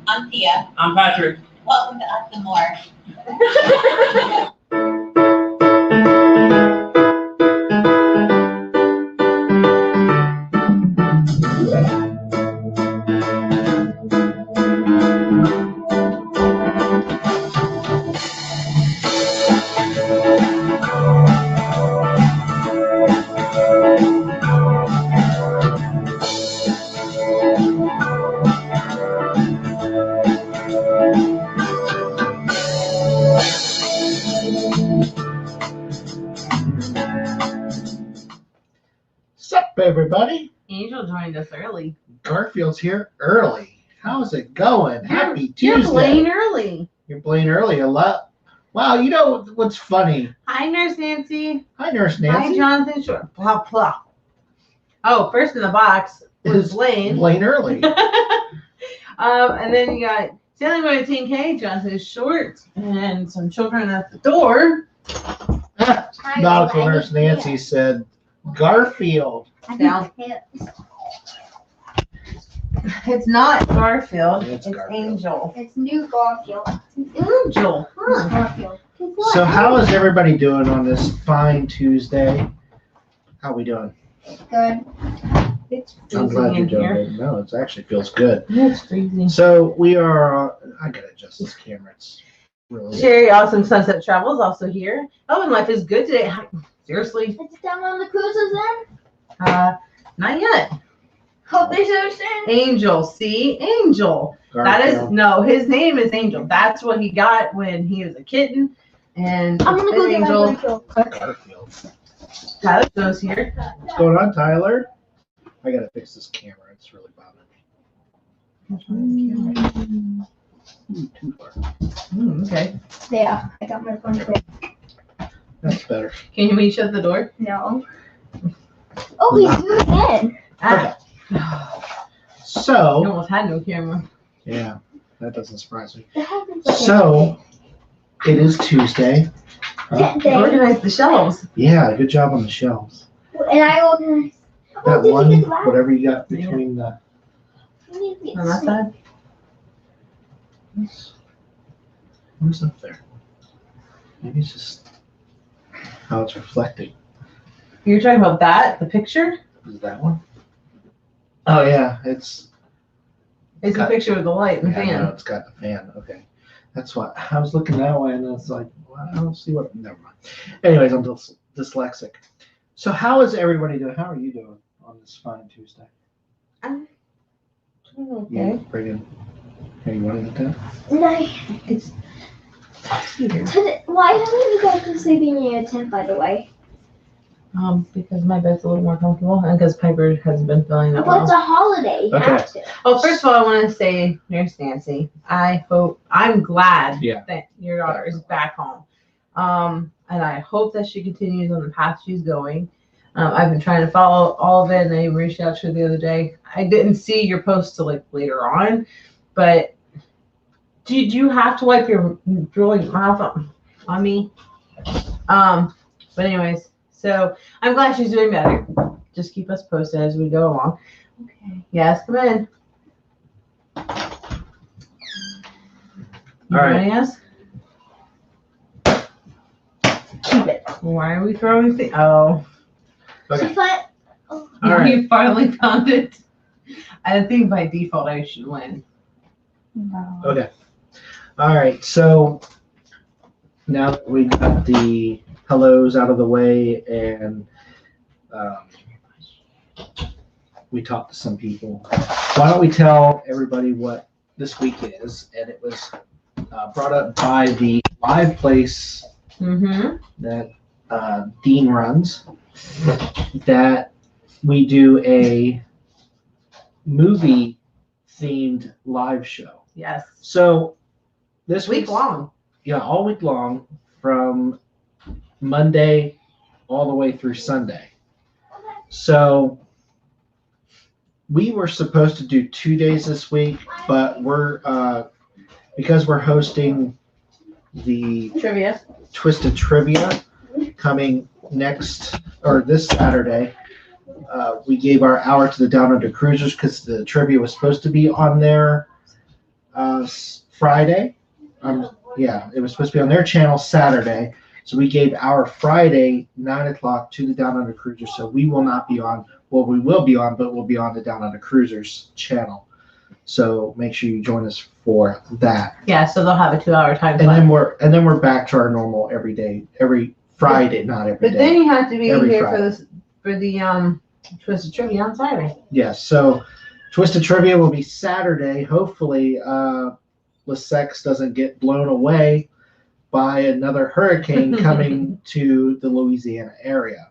I'm Thea. I'm Patrick. Welcome to UsandMoreYT. Sup, everybody? Angel joined us early. Garfield's here early. How's it going? Happy Tuesday. You're Blaine early. You're Blaine early a lot. Wow, you know what's funny? Hi, Nurse Nancy. Hi, Nurse Hi, Nancy. Jonathan Short. Blah, blah. Oh, first in the box was Blaine. Blaine early. And then you got Sailing by 10K, Jonathan Short, and some children at the door. Nautical Nurse Nancy said Garfield. Down. It's not Garfield. It's It's Garfield. Angel. It's new Garfield. Angel. Huh. Garfield. So how is everybody doing on this fine Tuesday? How we doing? Good. It's I'm freezing glad you're in doing here. good. No, it actually feels good. It's freezing. So we are, I gotta adjust this camera. It's really, Sherry, Awesome Sunset Travel is also here. Oh, and life is good today. Seriously? It's Downunder Cruisers then? Not yet. Hope they understand. Angel, see? Angel. That is, Garfield. no, his name is Angel. That's what he got when he was a kitten. And I'm gonna it's go been get my Angel. Garfield. Garfield. Tyler Joe's here. What's going on, Tyler? I gotta fix this camera. It's really bothering me. Too far. Okay. Yeah, I got my phone. That's better. Can we shut the door? No. Oh, he's doing it again. Ah. You So, almost had no camera. yeah, that doesn't surprise me. That happens like So, it is Tuesday. that You day. organized the shelves. Yeah, good job on the shelves. And I organized. That did one, you get that? whatever you got between the. On that side. Who's up there? Maybe it's just how it's reflecting. You're talking about that? The picture? Is it that one? Oh, yeah, it's. It's the Got- picture with the light and Yeah, I know, fan. it's got the fan. Okay. That's what I was looking that way, and it's like, well, I don't see what. Never mind. Anyways, I'm dyslexic. So, how is everybody doing? How are you doing on this fine Tuesday? Okay. You bring in. Hey, you want to get that? No. It's here. Why haven't you guys been sleeping in your tent, by the way? Because my bed's a little more comfortable and because Piper has been feeling that Well, it's well. a holiday. You Okay. have to. Well, first of all, I want to say, Nurse Nancy, I'm glad Yeah. that your daughter is back home. And I hope that she continues on the path she's going. I've been trying to follow all of it, and I reached out to her the other day. I didn't see your post till like later on, but did you have to wipe your drooling mouth on me? But anyways, so I'm glad she's doing better. Just keep us posted as we go along. Okay. Yes, come in. All right. Joining us? Keep it. Why are we throwing things? Oh. Okay. She find- All right. You finally found it. I think by default I should win. No. Okay. All right. So now that we got the hellos out of the way and we talked to some people, why don't we tell everybody what this week is? And it was brought up by the live place Mm-hmm. that Dean runs, that we do a movie themed live show. Yes. So this Week week's- long. Yeah, all week long from Monday all the way through Sunday. So we were supposed to do 2 days this week, but we're because we're hosting the Trivia. Twisted Trivia coming next or this Saturday. We gave our hour to the Downunder Cruisers because the trivia was supposed to be on their Friday. Yeah, it was supposed to be on their channel Saturday. So we gave our Friday 9 o'clock to the Downunder Cruisers. So we will not be on. Well, we will be on, but we'll be on the Downunder Cruisers channel. So make sure you join us for that. Yeah, so they'll have a 2-hour time And slot. then we're back to our normal every Friday, not every But day. then you have to be Every here Friday. for the Twisted Trivia on Saturday. Yes. So Twisted Trivia will be Saturday. Hopefully, Lessex doesn't get blown away by another hurricane coming to the Louisiana area.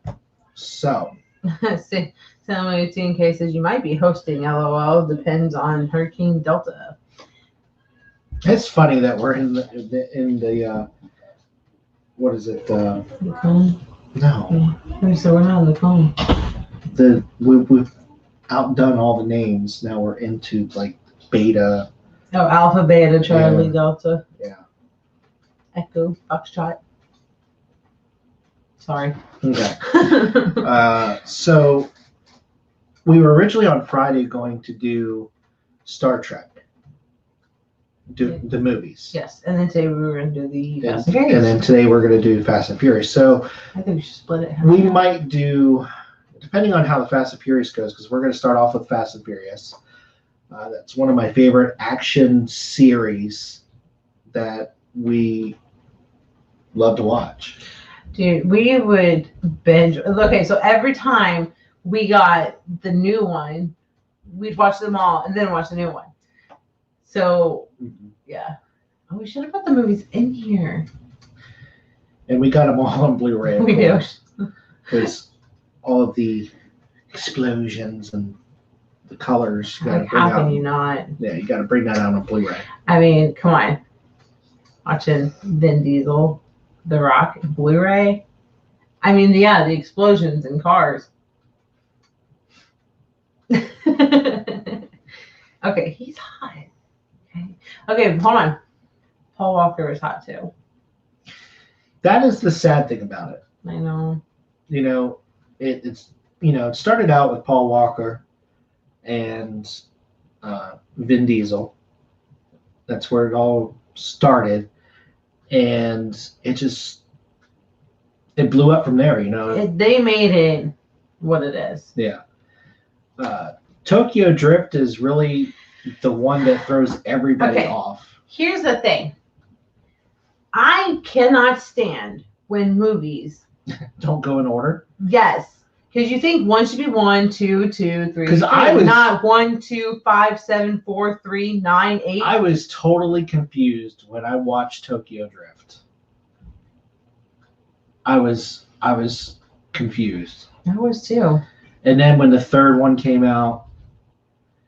So See, OCT in cases you might be hosting. LOL depends on Hurricane Delta. it's funny that we're in the what is it? The cone. No, So we're not on the cone. we've outdone all the names. Now we're into like beta. Oh, Alpha, Beta, Charlie, Yeah. Delta. Yeah. Echo, Foxtrot. Sorry. Okay. So we were originally on Friday going to do Star Trek, do the movies. Yes, and then today we were going to do the Fast and And Furious. then today we're going to do Fast and Furious. So I think we should split it. we might do, depending on how the Fast and Furious goes, because we're going to start off with Fast and Furious. That's one of my favorite action series that we love to watch. Dude, we would binge. Okay, so every time we got the new one, we'd watch them all and then watch the new one. So, yeah. Oh, we should have put the movies in here. And we got them all on Blu-ray. We do. Because all of the explosions and the colors. You gotta Like, bring how can out- you not? Yeah, you got to bring that out on Blu-ray. I mean, come on. Watching Vin Diesel, The Rock, Blu-ray. I mean, yeah, the explosions and cars. Okay, he's hot. Okay, hold on. Paul Walker is hot too. That is the sad thing about it. I know. You know, it's it started out with Paul Walker and Vin Diesel. That's where it all started, and it blew up from there. They made it what it is. Yeah. Tokyo Drift is really the one that throws everybody Okay. off. Here's the thing. I cannot stand when movies, Don't go in order. yes, Because you think one should be 1, 2, 2, 3, 'Cause 3, I was- not 1, 2, 5, 7, 4, 3, 9, 8. I was totally confused when I watched Tokyo Drift. I was confused. I was too. And then when the third one came out,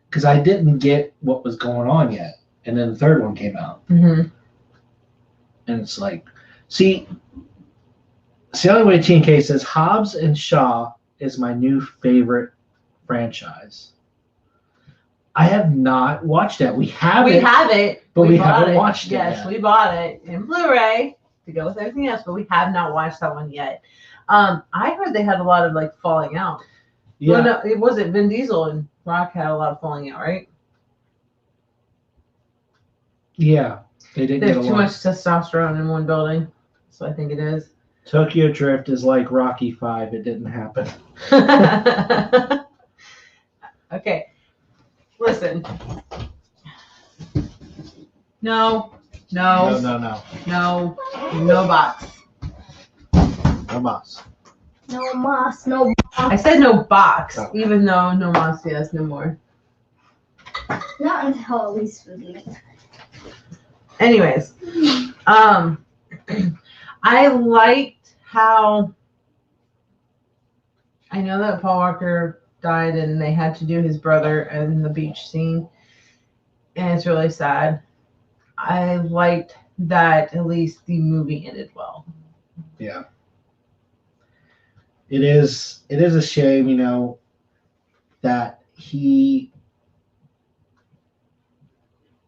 because I didn't get what was going on yet, and then the third one came out, Mm-hmm. and it's like, see, the only way TNK says Hobbs and Shaw is my new favorite franchise. I have not watched that. We have We it, have it. but we bought haven't watched it Yes, yet. we bought it in Blu-ray to go with everything else, but we have not watched that one yet. I heard they had a lot of like falling out. Yeah, Well, no, it wasn't Vin Diesel and Rock had a lot of falling out, right? yeah, they didn't There's get too along. much testosterone in one building, so I think it is. Tokyo Drift is like Rocky 5. It didn't happen. Okay, listen. No No. box. No boss. No moss, no. I said no box, Oh. even though no mas, yes, no more. Not until at least we leave. Anyways, I liked how I know that Paul Walker died and they had to do his brother in the beach scene, and it's really sad. I liked that at least the movie ended well. Yeah. It is a shame, that he,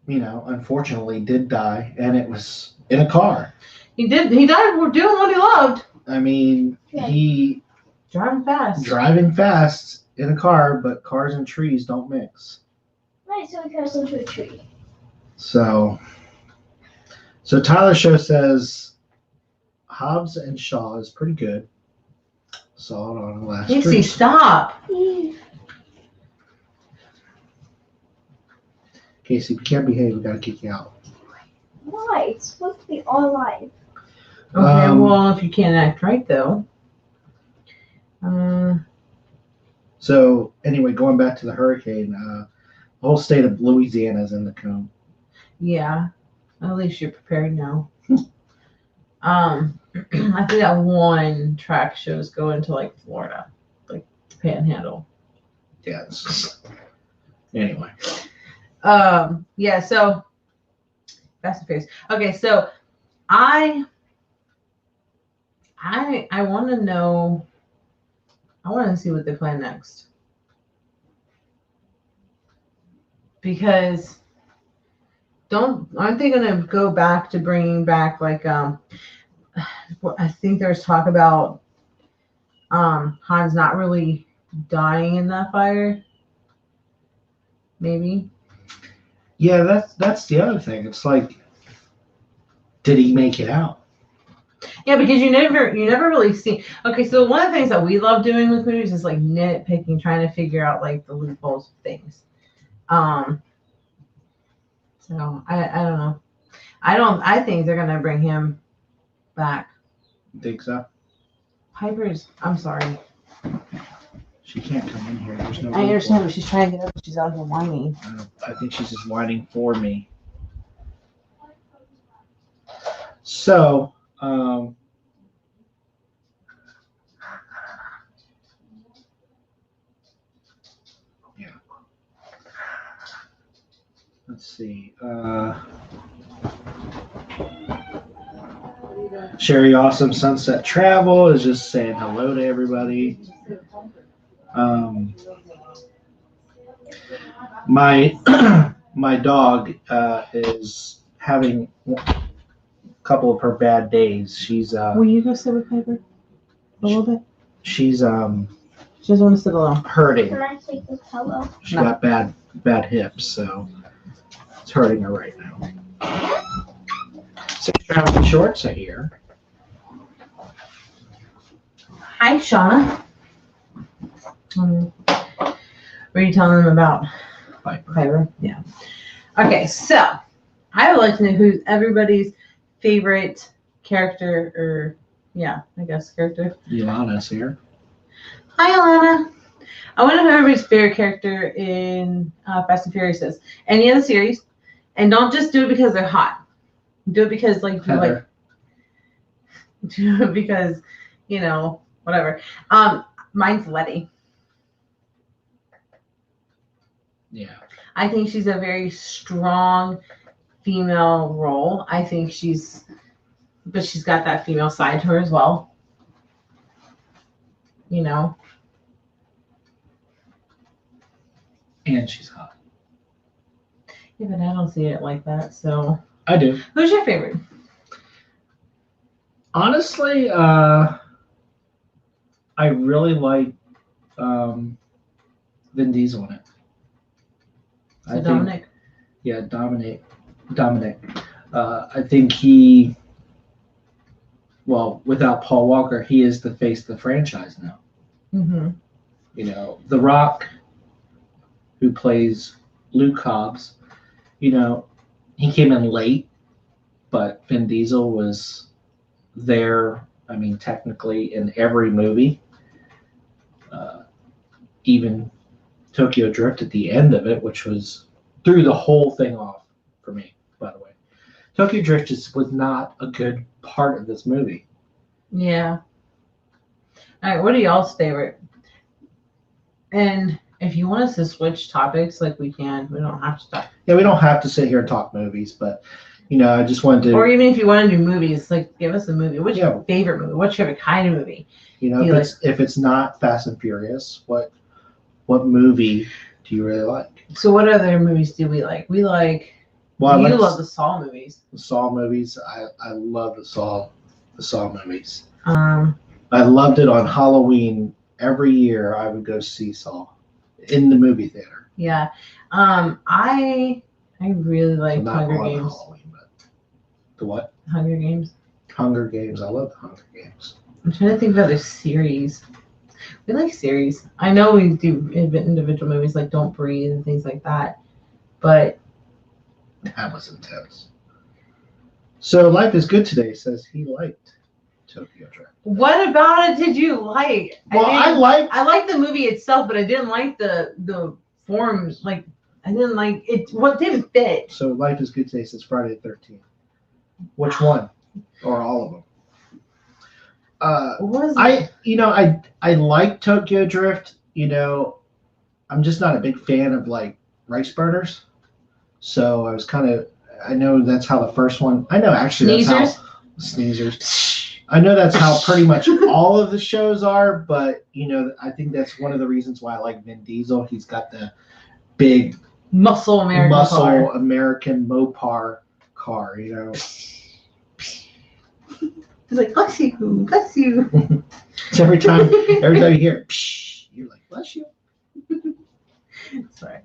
unfortunately did die, and it was in a car. He died for doing what he loved, I mean, he driving fast. driving fast in a car, but cars and trees don't mix. Right, so we crashed into a tree. So Tyler Show says Hobbs and Shaw is pretty good. Saw it on the last Casey, stream. stop. Casey, if you can't behave, we gotta kick you out. Why? It's supposed to be all live. Okay, well, if you can't act right, though. So anyway, going back to the hurricane, the whole state of Louisiana is in the cone. Yeah, at least you're prepared now. I think that one track shows going to like Florida, like Panhandle. Yeah. Anyway. Yeah. So Fast and Furious. Okay, so I want to know. I want to see what they plan next, because aren't they going to go back to bringing back like I think there's talk about Hans not really dying in that fire, maybe. Yeah, that's the other thing. It's like, did he make it out? Yeah, because you never really see. Okay, so one of the things that we love doing with movies is like nitpicking, trying to figure out like the loopholes of things. So I don't know. I think they're gonna bring him back. Think so? Piper's. I'm sorry. She can't come in here. There's no. I understand, but she's trying to get up. She's out here whining. I think she's just whining for me. So, yeah. Let's see. Sherry Awesome Sunset Travel is just saying hello to everybody. My my dog is having a couple of her bad days. She's Will you go sit with Piper a little bit? she's She doesn't want to sit alone. hurting. Can I take this pillow? She's No. got bad hips, so it's hurting her right now. 6 traveling shorts, I hear. Hi, Shauna. Were you telling them about Piper? Yeah. Okay, so I would like to know who's everybody's favorite character, or I guess character. Ilana's here. Hi, Alana. I want to know who everybody's favorite character in Fast and Furious is. Any of the series. And don't just do it because they're hot. Do it because, like, you like. Do it because, you know, whatever. Mine's Letty. Yeah. I think she's a very strong female role. I think but she's got that female side to her as well. You know? And she's hot. Yeah, but I don't see it like that, so. I do. Who's your favorite? Honestly, I really like Vin Diesel in it. So Dominic? Yeah, Dominic. I think he, well, without Paul Walker, he is the face of the franchise now. Mm-hmm. You know, The Rock, who plays Luke Hobbs, you know, he came in late, but Vin Diesel was there, I mean, technically in every movie. Even Tokyo Drift at the end of it, which threw the whole thing off for me, by the way. Tokyo Drift was not a good part of this movie. Yeah. All right, what are y'all's favorite? And if you want us to switch topics, like we can, we don't have to talk. Yeah, we don't have to sit here and talk movies, but, you know, I just wanted to. Or even if you want to do movies, like give us a movie. What's Yeah. your favorite movie? What's your favorite kind of movie? You know, if it's not Fast and Furious, what movie do you really like? So what other movies do we like? We like. Well, you love the Saw movies. The Saw movies. I love the Saw movies. I loved it on Halloween. Every year I would go see Saw in the movie theater. Yeah. I really like Not Hunger on Games. Halloween, but the what? Hunger Games. Hunger Games. I love the Hunger Games. I'm trying to think of other series. We like series. I know we do individual movies like Don't Breathe and things like that, but that was intense. So Life is Good Today says he liked Tokyo Drift. What about it did you like? Well, I liked the movie itself, but I didn't like the forms. Like I didn't like it. What didn't fit? So Life is Good Today says Friday the 13th. Which one? Or all of them? I like Tokyo Drift. You know, I'm just not a big fan of like rice burners. So I was I know that's how the first one. I know actually that's how sneezers. I know that's how pretty much all of the shows are, but you know, I think that's one of the reasons why I like Vin Diesel. He's got the big muscle American Mopar car, you know. He's like, bless you. So every time you hear it, psh, you're like, bless you. Sorry.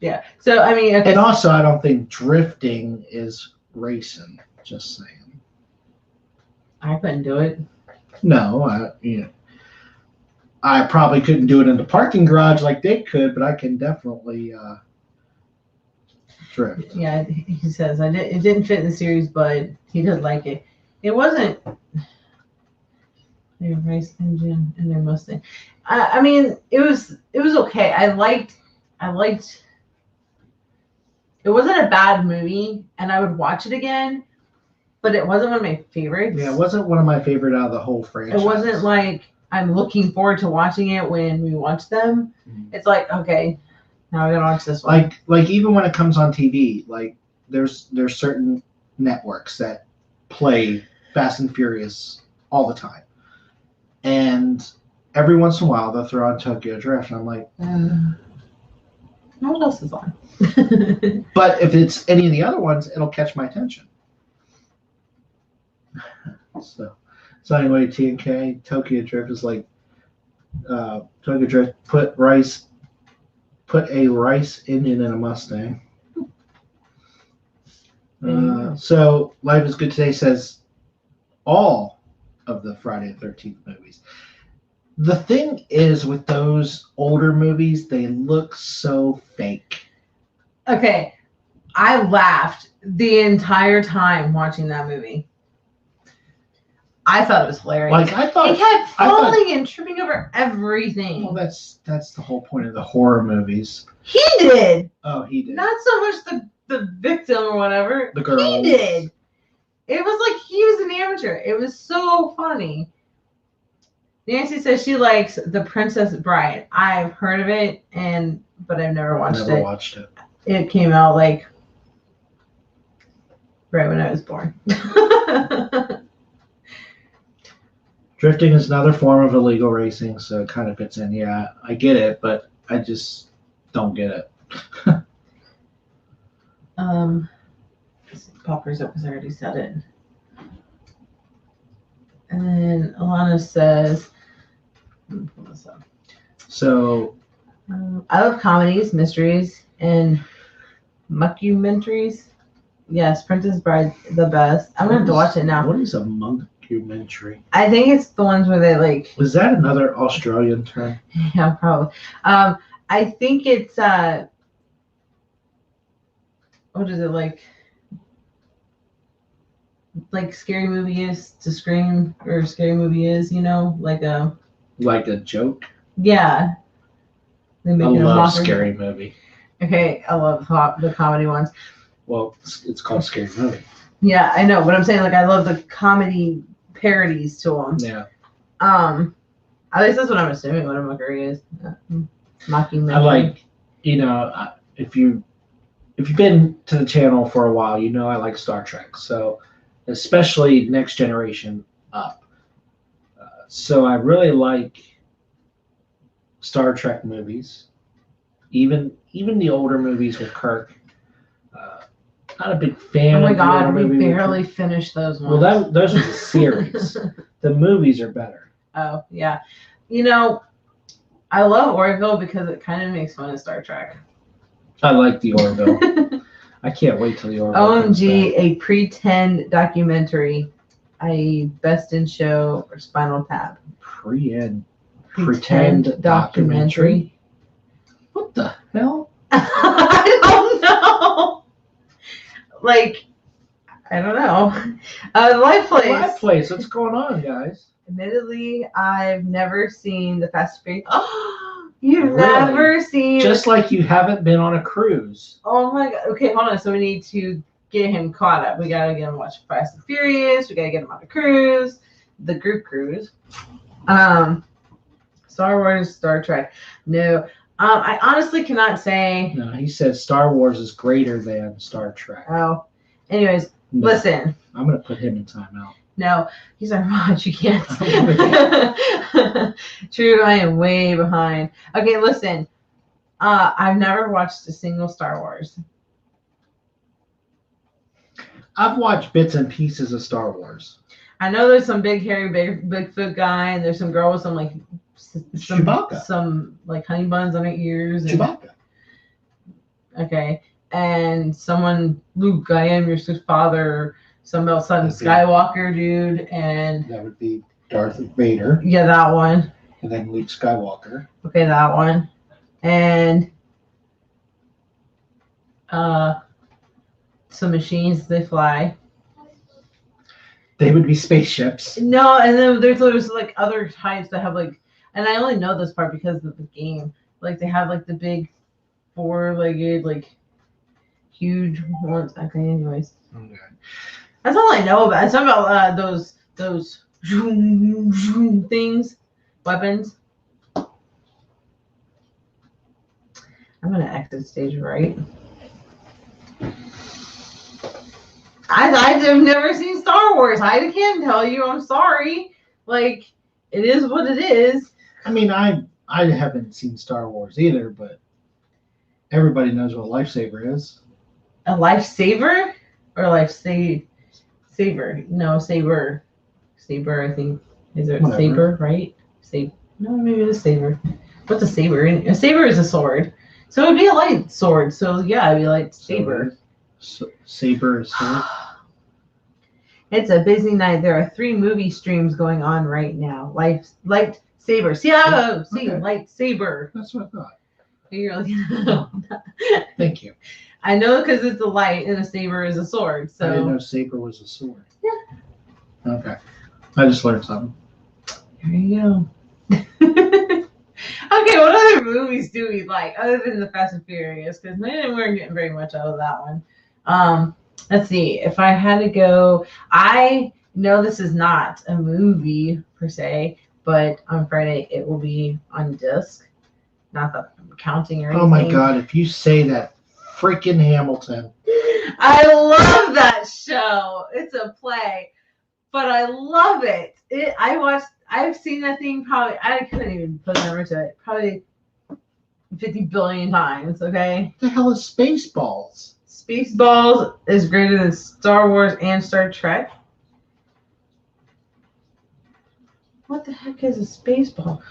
Yeah. So I mean, okay. And also, I don't think drifting is racing. Just saying. I couldn't do it. No, I probably couldn't do it in the parking garage like they could, but I can definitely drift. Yeah, he says it didn't fit in the series, but he did like it. It wasn't their race engine and their Mustang. I mean, it was okay. I liked. It wasn't a bad movie, and I would watch it again, but it wasn't one of my favorites. Yeah, it wasn't one of my favorite out of the whole franchise. It wasn't like I'm looking forward to watching it when we watch them. Mm-hmm. It's like, okay, now I gotta watch this one. Like even when it comes on TV, like there's certain networks that play Fast and Furious all the time, and every once in a while they'll throw on Tokyo Drift, and I'm like, what else is on? But if it's any of the other ones, it'll catch my attention. So anyway, T&K, Tokyo Drift is like Tokyo Drift put a rice engine in a Mustang. So Life is Good Today says all of the Friday the 13th movies. The thing is with those older movies, they look so fake. Okay, I laughed the entire time watching that movie. I thought it was hilarious. Like I It thought. kept I thought- falling and tripping over everything. Well, that's the whole point of the horror movies. He did. Oh, he did. Not so much the victim or whatever. The girl. He did. It was like he was an amateur. It was so funny. Nancy says she likes The Princess Bride. I've heard of it, but I've never watched Never it. watched it. It came out like right when I was born. Drifting is another form of illegal racing, so it kind of fits in. Yeah, I get it, but I just don't get it. Poppers up because I already said it. And then Alana says, let me pull this up. So I love comedies, mysteries, and mockumentaries. Yes, Princess Bride, the best. I'm gonna have to watch it now. What is a mockumentary? I think it's the ones where they like. Was that another Australian term? Yeah, probably. I think it's what is it like? Like Scary Movie is to Scream, or Scary Movie is, like a. Like a joke? Yeah. They I make it a love mockery. Scary Movie. Okay, I love the comedy ones. Well, it's called Scary Movie. Yeah, I know, but I'm saying like I love the comedy parodies to them. Yeah. At least that's what I'm assuming what a mockery is. Mockumentary. I like, if you've been to the channel for a while, I like Star Trek. So, especially Next Generation up. So I really like Star Trek movies, even the older movies with Kirk. Not a big fan. Oh my of the God, older we movies with barely Kirk. finished those ones. Well, those are the series. The movies are better. Oh yeah, I love Orville because it kind of makes fun of Star Trek. I like the Orville. I can't wait till the Orville comes OMG, back. a pretend documentary, i.e. Best in Show or Spinal Tap. Pretend documentary. What the hell? I don't know. Like, I don't know. Life Place. Live Place. What's going on, guys? Admittedly, I've never seen the Fast and Furious. Oh, you've Really? never seen. Just like you haven't been on a cruise. Oh my God. Okay, hold on. So we need to get him caught up. We gotta get him watching Fast and Furious. We gotta get him on a cruise, the group cruise. Star Wars, Star Trek. No. I honestly cannot say. No, he said Star Wars is greater than Star Trek. Oh. Anyways, No, listen. I'm gonna put him in timeout. No, he's our watch. You can't. True, I am way behind. Okay, listen. I've never watched a single Star Wars. I've watched bits and pieces of Star Wars. I know there's some big hairy Bigfoot guy, and there's some girl with some Chewbacca. some like honey buns on her ears. And, Chewbacca. okay, and someone Luke, I am your father. Some else, son Okay. Skywalker dude, and That would be Darth Vader, yeah, that one. and then Luke Skywalker. Okay, that one, and some machines they fly. They would be spaceships. No, and then there's like other types that have like, and I only know this part because of the game. Like they have like the big four-legged, like huge ones. Okay, anyways, Okay. that's all I know about. It's not about those zoom, zoom things, weapons. I'm gonna exit stage right. I've never seen Star Wars. I can't tell you. I'm sorry. Like, it is what it is. I mean, I haven't seen Star Wars either, but everybody knows what a lifesaver is. A lifesaver or saver? No, saber. Saber, I think. Is it Whatever. saber, right? No, maybe it's saber. What's a saber? A saber is a sword. So it would be a light sword. So yeah, it'd be like saber. Saber is sword. It's a busy night. There are 3 movie streams going on right now. Lightsaber. See, Okay. lightsaber. That's what I thought. You're like, Thank you. I know because it's a light and a saber is a sword. I didn't So know saber was a sword. Yeah. Okay. I just learned something. There you go. Okay, what other movies do we like other than the Fast and Furious? Because we weren't getting very much out of that one. Let's see. If I had to go, I know this is not a movie per se, but on Friday it will be on disc. Not that I'm counting or anything. Oh my God! If you say that, freaking Hamilton. I love that show. It's a play, but I love it. I've seen that thing probably, I couldn't even put a number to it, probably 50 billion times, okay? What the hell is Spaceballs? Spaceballs is greater than Star Wars and Star Trek. What the heck is a Spaceball?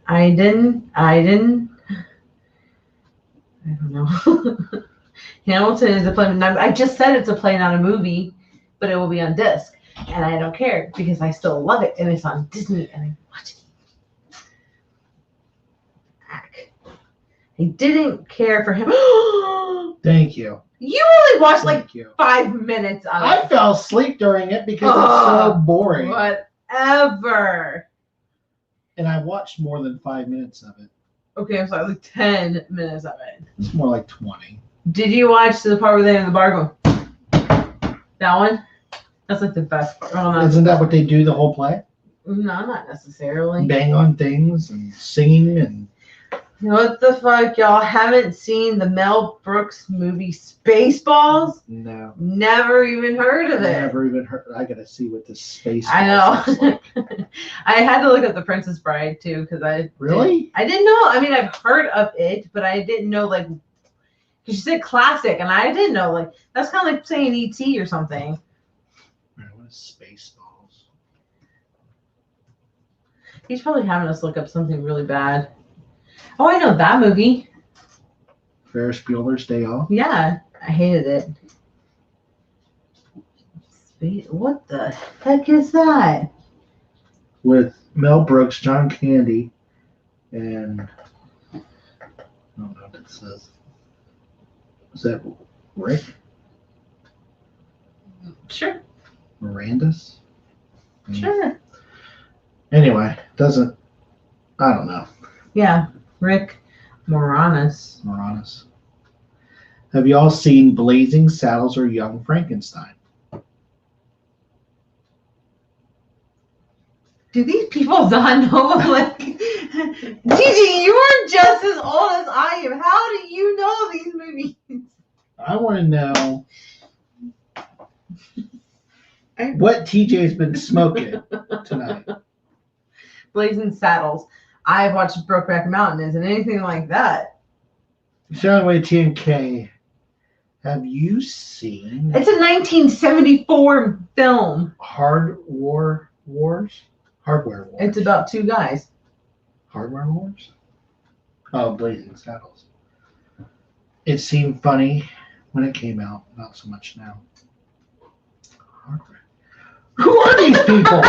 I don't know. Hamilton is a play. I just said it's a play, not a movie, but it will be on disc. And I don't care because I still love it. And it's on Disney and I watch it. I didn't care for him. Thank you. You only watched like Thank you. 5 minutes of it. I fell asleep during it because it's so boring. Whatever. And I watched more than 5 minutes of it. Okay, I'm sorry, like 10 minutes of it. It's more like 20. Did you watch the part where they're in the bar going? That one? That's like the best part. Oh, no. Isn't that what they do the whole play? No, not necessarily. Bang on things and singing and. What the fuck? Y'all haven't seen the Mel Brooks movie Spaceballs? No. Never even heard of it. Never even heard. I gotta see what this space. I know. Looks like. I had to look up The Princess Bride too because I Really? I didn't know. I mean, I've heard of it, but I didn't know like because she said classic, and I didn't know like that's kind of like saying E.T. or something. What is Spaceballs? He's probably having us look up something really bad. Oh, I know that movie. Ferris Bueller's Day Off. Yeah, I hated it. What the heck is that? With Mel Brooks, John Candy, and I don't know what it says. Is that Rick Sure. Moranis? Sure. Anyway, doesn't. I don't know. Yeah, Rick Moranis. Have you all seen Blazing Saddles or Young Frankenstein? Do these people not know? Like, Gigi, you are just as old as I am. How do you know these movies? I want to know what TJ's been smoking tonight. Blazing Saddles. I've watched Brokeback Mountain. Isn't anything like that? UsandMoreYT and K, have you seen It's a 1974 film. Hardware Wars? It's about two guys. Hardware Wars? Oh, Blazing Saddles. It seemed funny when it came out, not so much now. Hardware. Who are these people?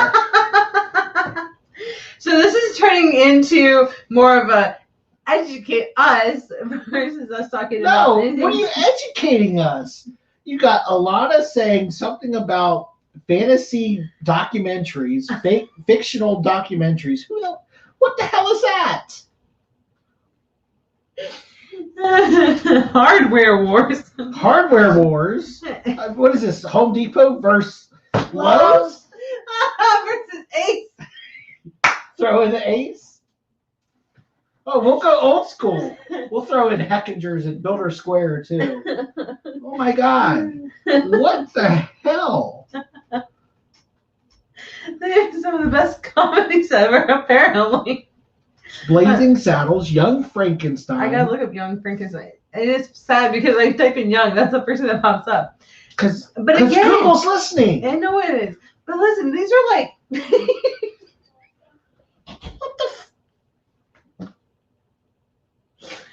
So this is turning into more of a educate us versus us talking about No, anything. what are you educating us? You got Alana saying something about fantasy documentaries, fictional documentaries. What the hell is that? Hardware Wars. Hardware Wars? What is this? Home Depot versus Lowe's? Versus Ace. Throw in the Ace? Oh, we'll go old school. We'll throw in Heckingers and Builder Square too. Oh my God. What the hell? They're some of the best comedies ever, apparently. Blazing Saddles, Young Frankenstein. I gotta look up Young Frankenstein. It is sad because I type in Young, that's the first thing that pops up. But again, Google's listening. I know it is. But listen, these are like What the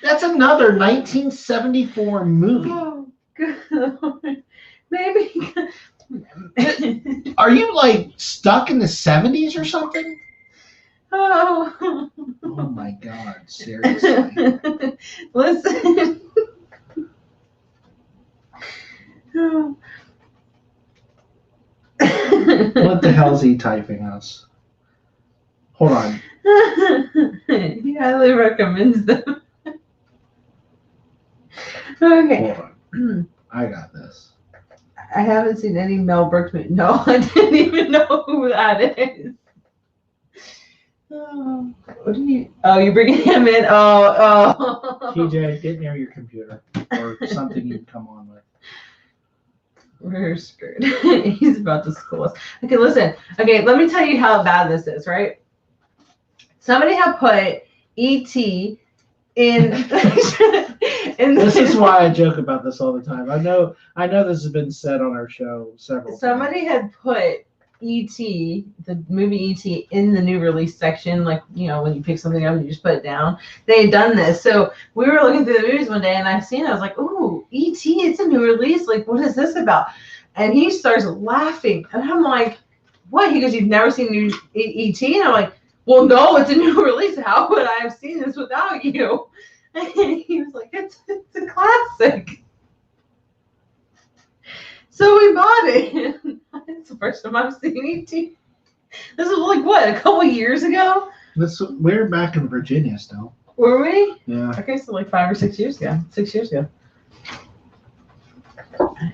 That's another 1974 movie. oh, God. Maybe. Are you like stuck in the 70s or something? Oh. Oh my God, seriously. Listen. What the hell is he typing us? Hold on. He highly recommends them. Okay. Hold on. I got this. I haven't seen any Mel Brooks movie. No, I didn't even know who that is. Oh, what do you? Oh, you're bringing him in. Oh. TJ, get near your computer or something you can come on with. We're screwed. He's about to school us. Okay, listen. Okay, let me tell you how bad this is, right? Somebody had put E.T. in. This is why I joke about this all the time. I know this has been said on our show several times. Somebody had put E.T., the movie E.T., in the new release section, like, you know, when you pick something up and you just put it down. They had done this. So we were looking through the movies one day and I seen it. I was like, ooh, E.T., it's a new release. Like, what is this about? And he starts laughing. And I'm like, what? He goes, you've never seen new E.T.? And I'm like, well, no, it's a new release. How would I have seen this without you? And he was like, it's a classic. So we bought it. It's the first time I've seen E.T. This was like, what, a couple years ago? We're back in Virginia still. Were we? Yeah. Okay, so like 5 or 6 years ago. 6 years ago.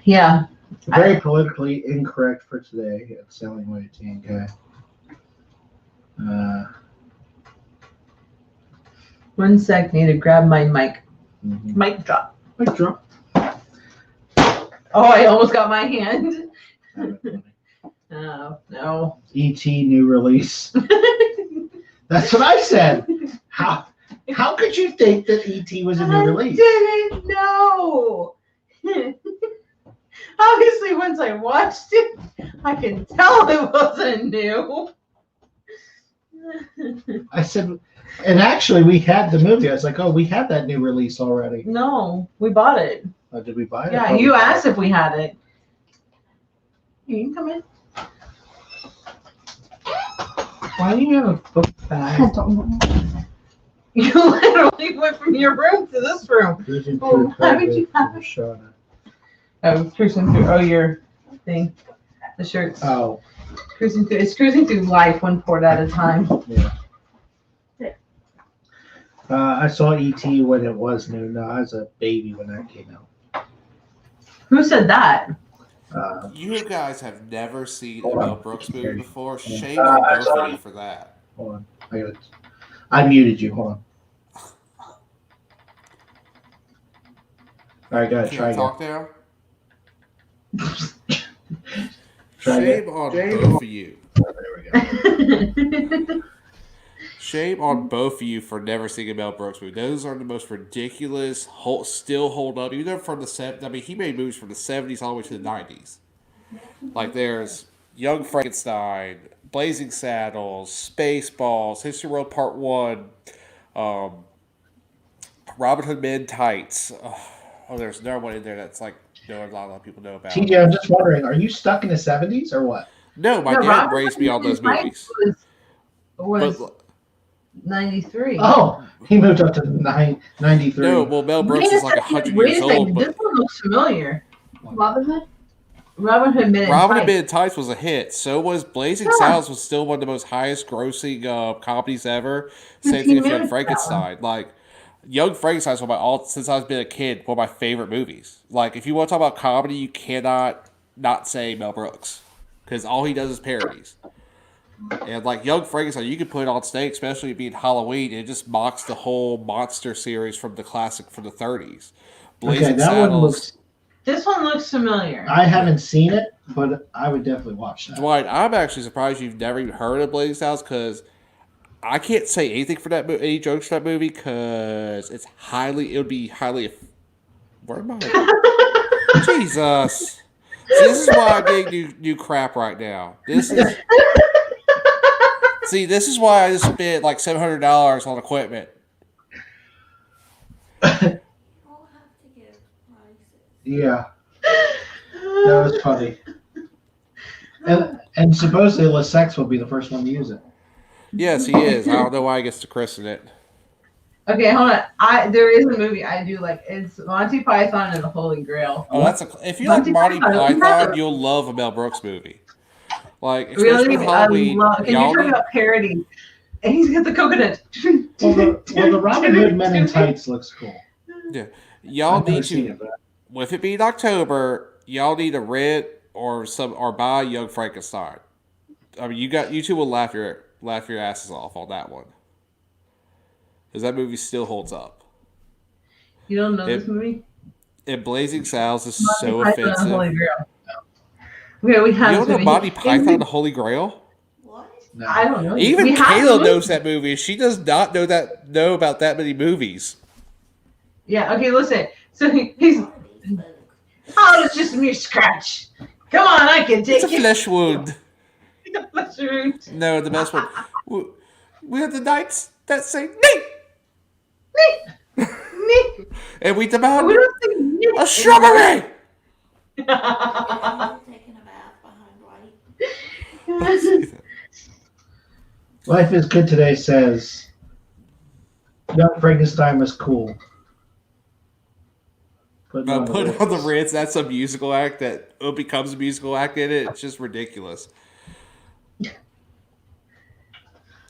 Yeah. Very politically incorrect for today at Selling YT and Guy. 1 sec, need to grab my mic. Mm-hmm. Mic drop. Mic drop. Oh, I almost got my hand. Oh, no. E.T. new release. That's what I said. How could you think that E.T. was a new release? I didn't know. Obviously, once I watched it, I can tell it wasn't new. I said, and actually, we had the movie. I was like, oh, we had that new release already. No, we bought it. Oh, did we buy it? Yeah, you asked if we had it. You can come in. Why do you have a book I bag? don't know. You literally went from your room to this room. Oh, how did you have it? Oh, cruising through. Oh, your thing. The shirts. Oh. Cruising through. It's cruising through life, one port at a time. Yeah. I saw E.T. when it was new. No, I was a baby when that came out. Who said that? You guys have never seen a Hold on. Mel Brooks movie before. Shame on both of you for that. Hold on. I muted you. Hold on. All right, go ahead. Can Try I again. talk now? Try again. Shame on both of you. Oh, there we go. Shame on both of you for never seeing a Mel Brooks movie. Those are the most ridiculous, still hold up. Even though from the 70s, I mean, he made movies from the 70s all the way to the 90s. Like there's Young Frankenstein, Blazing Saddles, Spaceballs, History World Part 1, Robin Hood Men in Tights. Oh, there's another one in there that's like a lot of people know about. TJ, I'm just wondering, are you stuck in the 70s or what? No, my dad raised me on those movies. Was But 93. Oh, he moved up to 93. no, well, Mel Brooks is like 100 years old. This But one looks familiar. Robin Hood? Robin Hood Men in Robin Hood Tights. Men in Tights was a hit. So was Blazing Yeah. Saddles was still one of the most highest grossing comedies ever. Same thing with Young Frankenstein. Like Young Frankenstein is since I've been a kid, one of my favorite movies. Like if you want to talk about comedy, you cannot not say Mel Brooks because all he does is parodies. And like Young Frankenstein, you could put it on stage, especially being Halloween, and it just mocks the whole monster series from the classic from the 30s. Blazing that one Saddles. looks. This one looks familiar. I haven't seen it, but I would definitely watch that. Dwight, I'm actually surprised you've never even heard of Blazing Saddles because I can't say anything for that any jokes for that movie because it would be highly. Where am I? Jesus. See, this is why I'm getting new crap right now. This is why I just spent like $700 on equipment. Yeah, that was funny. And supposedly LeSex will be the first one to use it. Yes, he is. I don't know why he gets to christen it. Okay, hold on. There is a movie I do like. It's Monty Python and the Holy Grail. Oh, if you like Monty Python, you'll love a Mel Brooks movie. Like, especially Really? with I Halloween, love. Can you y'all talk need. about parody? And he's got the coconut. Well, the Robin Hood Men in Tights looks cool. Y'all I've never need seen to, it, but with it being October, y'all need to rent or buy Young Frankenstein. I mean, you two will laugh your asses off on that one because that movie still holds up. You don't know this movie? And Blazing Saddles is Monty so Python and the offensive. Holy Grail. Okay, we You have don't this know movie. Monty Python and the Holy Grail? What? no. I don't know. Even We have Kayla the movie. knows that movie. She does not know about that many movies. Yeah. Okay. Listen. So he's. Oh, it's just a mere scratch. Come on, I can take It's a it. flesh wound. It's a flesh wound. No, the best one. We are the knights that say Nick, Nick. and we We demand don't say Nick. a strawberry. I'm taking a bath behind White. Life is Good Today says Young Frankenstein was cool. Put Put on the Ritz. That's a musical act that becomes a musical act in it. It's just ridiculous.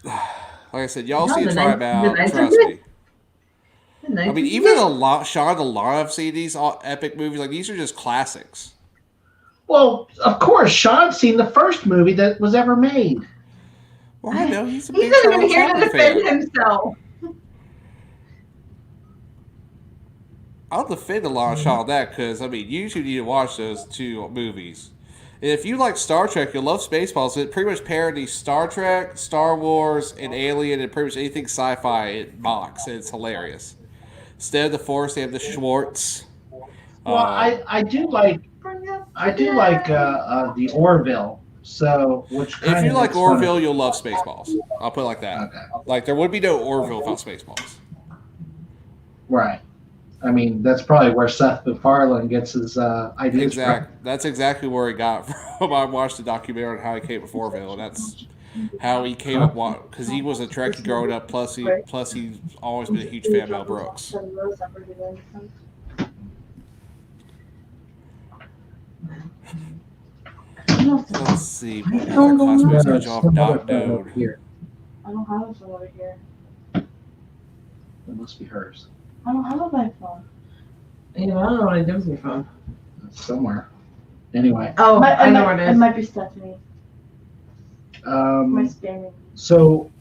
Like I said, y'all No, see the it, try nice- them out. the nice Trust are me. Nice. I mean, even Sean, a lot of see these epic movies. Like these are just classics. Well, of course, Sean's seen the first movie that was ever made. Well, I know he's a He's big not even Charlie here to Chaplin defend fan. himself. I'll defend a lot of Sean on that because I mean, you two need to watch those two movies. And if you like Star Trek, you'll love Spaceballs. It pretty much parodies Star Trek, Star Wars, and Alien, and pretty much anything sci-fi it mocks. And it's hilarious. Instead of the Force, they have the Schwartz. Well, I do like the Orville. So which If kind you of like makes fun of- Orville, you'll love Spaceballs. I'll put it like that. Okay. Like there would be no Orville without Spaceballs. Right. I mean, that's probably where Seth MacFarlane gets his ideas That's exactly where he got from. I watched the documentary on how he came up with Orville, and that's how he came up because he was a Trekkie growing up. Plus he's always been a huge fan of Mel Brooks. Let's see. What I don't know. cosmetics from. could you have not known? Here. I don't have a phone over here. It must be hers. I don't have a my phone. You know, I don't know what I did with your phone. It's somewhere. Anyway. Oh, I know where it It is. might be Stephanie. My spamming. So,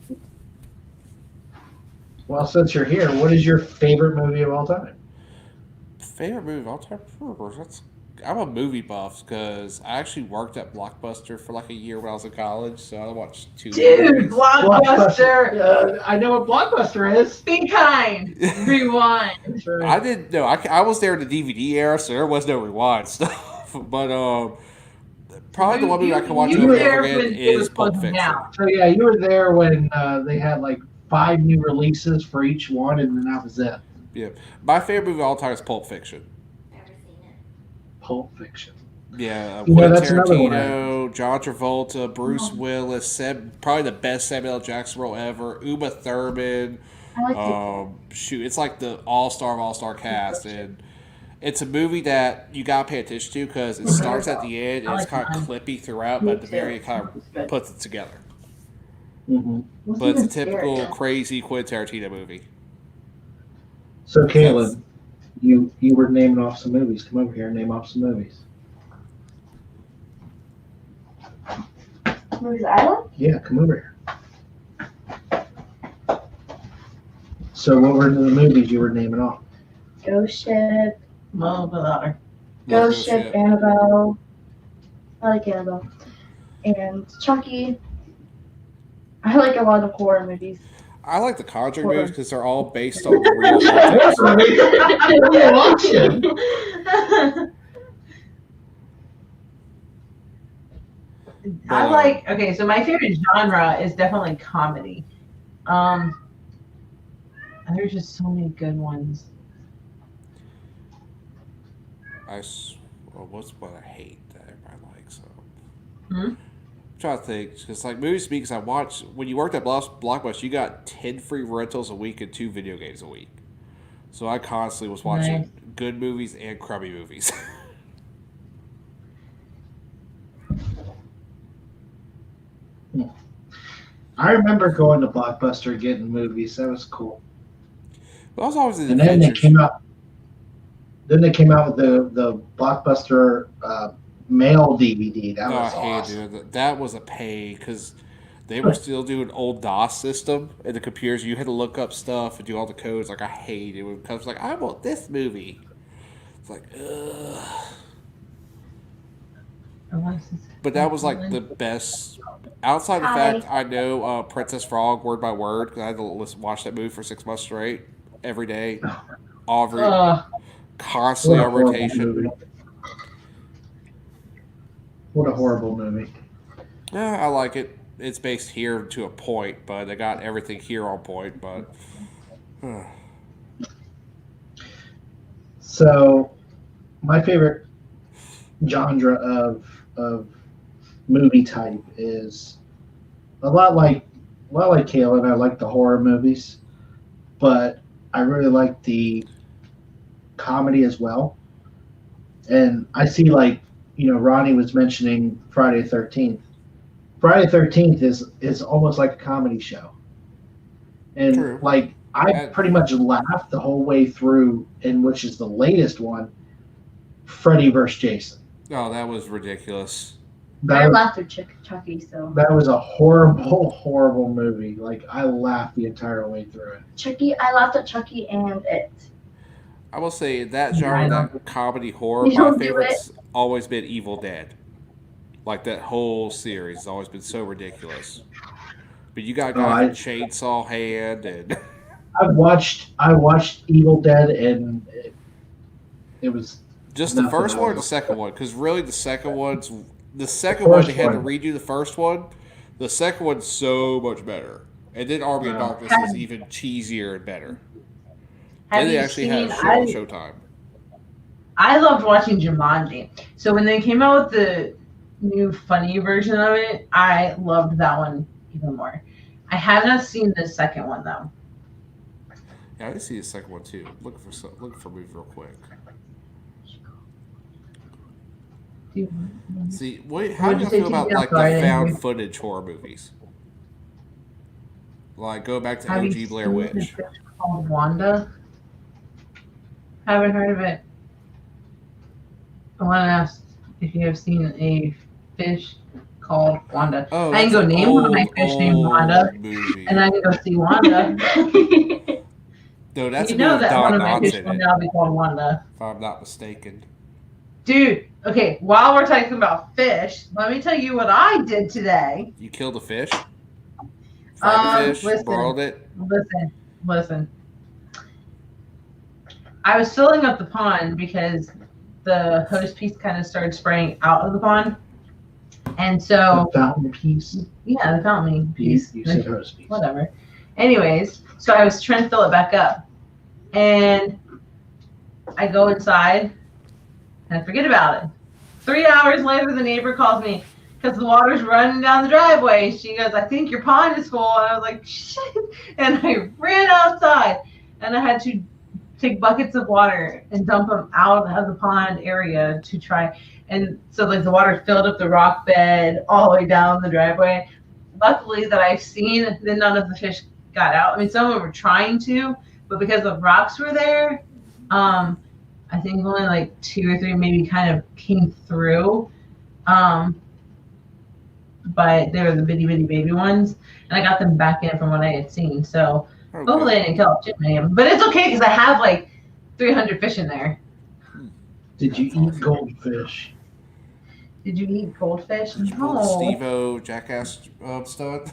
well, since you're here, what is your favorite movie of all time? Favorite movie of all time? I'm a movie buff because I actually worked at Blockbuster for like a year when I was in college, so I watched 2 Dude, movies. Blockbuster. I know what Blockbuster is. Be kind. Rewind. I didn't know. I was there in the DVD era, so there was no rewind stuff. But probably the one movie I can watch You over were and over there again when it is was Pulp closing Fiction. down. So yeah, you were there when they had like 5 new releases for each one, and then that was it. Yeah, my favorite movie of all time is Pulp Fiction. Never seen it. Pulp Fiction. Yeah, Yeah, Quentin that's another one. Tarantino, John Travolta, Bruce Willis, probably the best Samuel L. Jackson role ever. Uma Thurman. I like Shoot, it's like the all-star cast, and it's a movie that you gotta pay attention to because it starts at the end and it's kind of clippy throughout, but at the very end, it kind of puts it together. Mm-hmm. But it's a typical crazy Quentin Tarantino movie. So, Caitlin, you were naming off some movies. Come over here and name off some movies. Movies I like? Yeah, come over here. So, what were the movies you were naming off? Ghost Ship, Well, but louder. Ghost Ship, Annabelle. I like Annabelle. And Chucky. I like a lot of horror movies. I like the Conjuring movies because they're all based on real haunted. I like. Okay, so my favorite genre is definitely comedy. There's just so many good ones. What's what I hate that everybody likes? Hmm? I'm trying to think, because like movie speaks, I watch when you worked at Blockbuster, you got 10 free rentals a week and 2 video games a week. So I constantly was watching Nice. good movies and crummy movies. I remember going to Blockbuster and getting movies. That was cool. But I was always in And then they adventures. came out. Then they came out with the Blockbuster mail DVD. That No, I was hated awesome. doing that. That was a pain because they were still doing old DOS system and the computers. You had to look up stuff and do all the codes. Like I hated it when it comes like I want this movie. It's like ugh. But that was like the best. Outside the Hi. fact I know Princess Frog word by word because I had to watch that movie for 6 months straight every day, constantly What a on horrible rotation. movie. What a horrible movie. Yeah, I like it. It's based here to a point, but they got everything here on point. But So, my favorite genre of movie type is a lot like Kaylin. I like the horror movies, but I really like the comedy as well. And I see Ronnie was mentioning Friday the 13th. Friday the 13th is almost like a comedy show. And True. I pretty much laughed the whole way through, and which is the latest one, Freddy vs. Jason. oh, that was ridiculous. I laughed at Chucky, so. That was a horrible, horrible movie. I laughed the entire way through it. I laughed at Chucky and it. I will say that genre, that comedy horror, You my don't do favorite's always been Evil Dead. Like that whole series has always been so ridiculous. But you got a guy with a chainsaw hand and I watched Evil Dead, and it was just the nothing first one or the else. second one? Because really the second one they had First to one. redo the first one. The second one's so much better. And then Army of Darkness is even cheesier and better. Then they actually had a show on Showtime. I loved watching Jumanji. So when they came out with the new funny version of it, I loved that one even more. I have not seen the second one though. Yeah, I did see the second one too. Looking for movies real quick. See, how do you feel about the found footage horror movies? Like go back to OG Blair Witch. Called Wanda. Haven't heard of it. I want to ask if you have seen a fish called Wanda. Oh, I can go name one of my fish named Wanda, movie. and I can go see Wanda. No, that's you know that one of my fish in will it, now be called Wanda. if I'm not mistaken. Dude, okay, while we're talking about fish, let me tell you what I did today. You killed a fish? Fried the fish? Listen. Broiled it? Listen. I was filling up the pond because the hose piece kind of started spraying out of the pond. And so... The fountain piece? Yeah, the fountain piece. You said hose piece. Whatever. Anyways, so I was trying to fill it back up. And I go inside and I forget about it. 3 hours later, the neighbor calls me because the water's running down the driveway. She goes, I think your pond is full. And I was like, shit. And I ran outside and I had to take buckets of water and dump them out of the pond area to try. And so the water filled up the rock bed all the way down the driveway. Luckily that I've seen that none of the fish got out. I mean, some of them were trying to, but because the rocks were there, I think only 2 or 3 maybe kind of came through. But they were the bitty baby ones, and I got them back in from what I had seen. So hopefully I didn't kill too many of them. But it's okay because I have 300 fish in there. Did you eat goldfish? Did you eat goldfish? Did you pull Steve-O jackass stunt?